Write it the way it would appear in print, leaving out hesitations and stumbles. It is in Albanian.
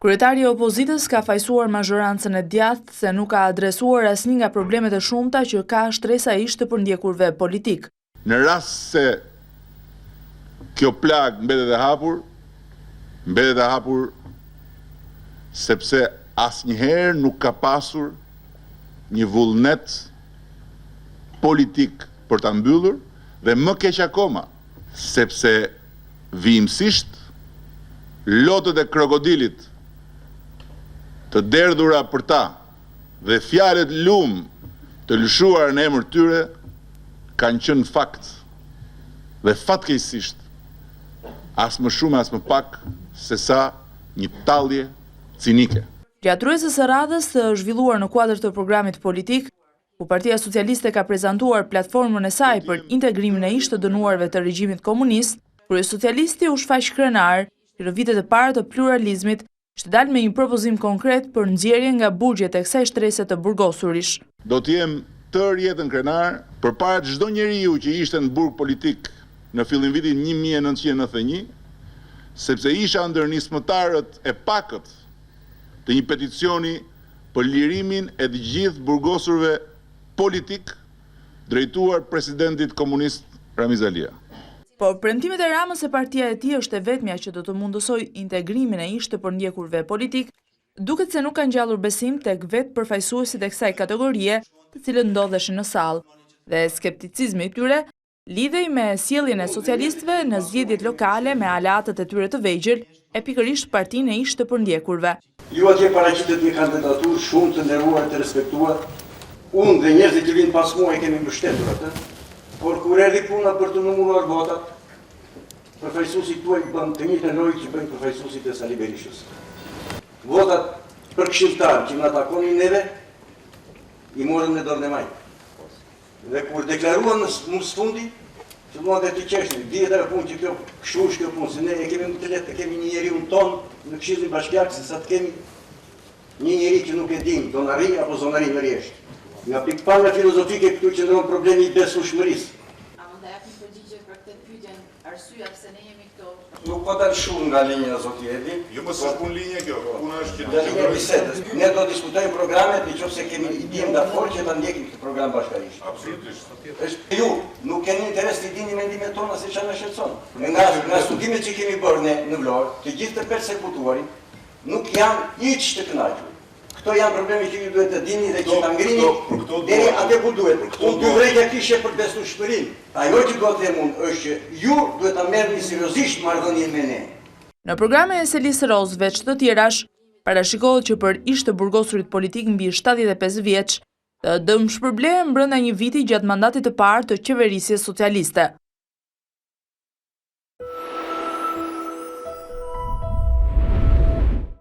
Kryetari i opozitës ka fajsuar mazhorancën e djathtë se nuk ka adresuar asnjë nga problemet e shumta që ka shtresa e ish të përndjekurve politik. Në rast se kjo plag mbetet e hapur sepse asnjëherë nuk ka pasur një vullnet politik për ta mbyllur dhe më keq akoma, sepse vijimësisht lotët e krokodilit të derdhura për ta dhe fjalët lum të lëshuar në emër tyre kanë qenë fakt dhe fatkeqësisht as më shumë as më pak se sa një tallje cinike. Gjatruesës së radhës të zhvilluar në kuadër të programit politik, ku Partia Socialiste ka prezantuar platformën e saj për integrimin e ish të dënuarve të regjimit komunist, kryesocialisti u shfaq krenar që në vitet e para të pluralizmit ishte dalë me një propozim konkret për nxjerrje nga buxheti e kësaj shtrese të burgosurish. Do të jem tërë jetën krenar përpara çdo njeriu që ishte në burg politik në fillim vitin 1991, sepse isha ndër nismëtarët e pakët të një peticioni për lirimin e të gjithë burgosurve politik drejtuar presidentit komunist Ramiz Alia. Por premtimet e Ramës se partia e tij është e vetmja që do të mundësoj integrimin e ish të përndjekurve politik, duket se nuk kanë ngjallur besim tek vetë përfaqësuesit e kësaj kategorie, të cilët ndodheshin në sallë, dhe skepticizmi i tyre lidhej me sjelljen e socialistëve në zgjedhjet lokale me aleatët e tyre të vegjël e pikërisht partinë e ish të përndjekurve. Ju atje paraqitet një kandidaturë shumë të nderuar, të respektuar. Unë dhe njerëzit që vinë pas mua e kemi mbështetur atë. Por kur erdhi puna për të numëruar votat, përfaqësuesit tuaj bën të njëjtën lojë që bëjnë përfaqësuesit e Sali Berishës. Votat për këshilltar që na takonin neve, i morën në dorën e maj. Dhe kur deklaruan në sfundi, filluan të qeshnin, dihet ajo punë që kjo punë, se ne e kemi më të lehtë të kemi një njeriu ton në Këshillin Bashkiak se sa të kemi një njeri që nuk e dim, donari apo zonari në rjesht. Nga pikpamja filozofike këtu qëndron problemi i besueshmërisë. A mund të japni përgjigje për këtë pyetje, arsyeja pse ne jemi këtu? Nuk po dal shumë nga linja zoti Edi. Jo më sa punë linje kjo, puna është që linja bisedës. Ne do diskutojmë programet nëse kemi ide dakord që ta ndjekim këtë program bashkërisht. Absolutisht. Ju nuk keni interes të dini mendimet tona se çfarë na shqetëson. Nga studimet që kemi bërë ne në Vlorë, të gjithë të persekutuarit nuk janë hiç të kënaqur. Këto janë probleme që ju duhet të dini dhe që ta ngrini deri atë ku duhet. Unë dy vërejtja kishe për besueshmërinë. Ajo që do të them unë është që ju duhet ta merrni seriozisht marrëdhënien me ne. Në programin e Selis Roz veç të tjerash, parashikohet që për ish të burgosurit politik mbi 75 vjeç, të dëmshpërblehen brenda një viti gjatë mandatit të parë të qeverisjes socialiste.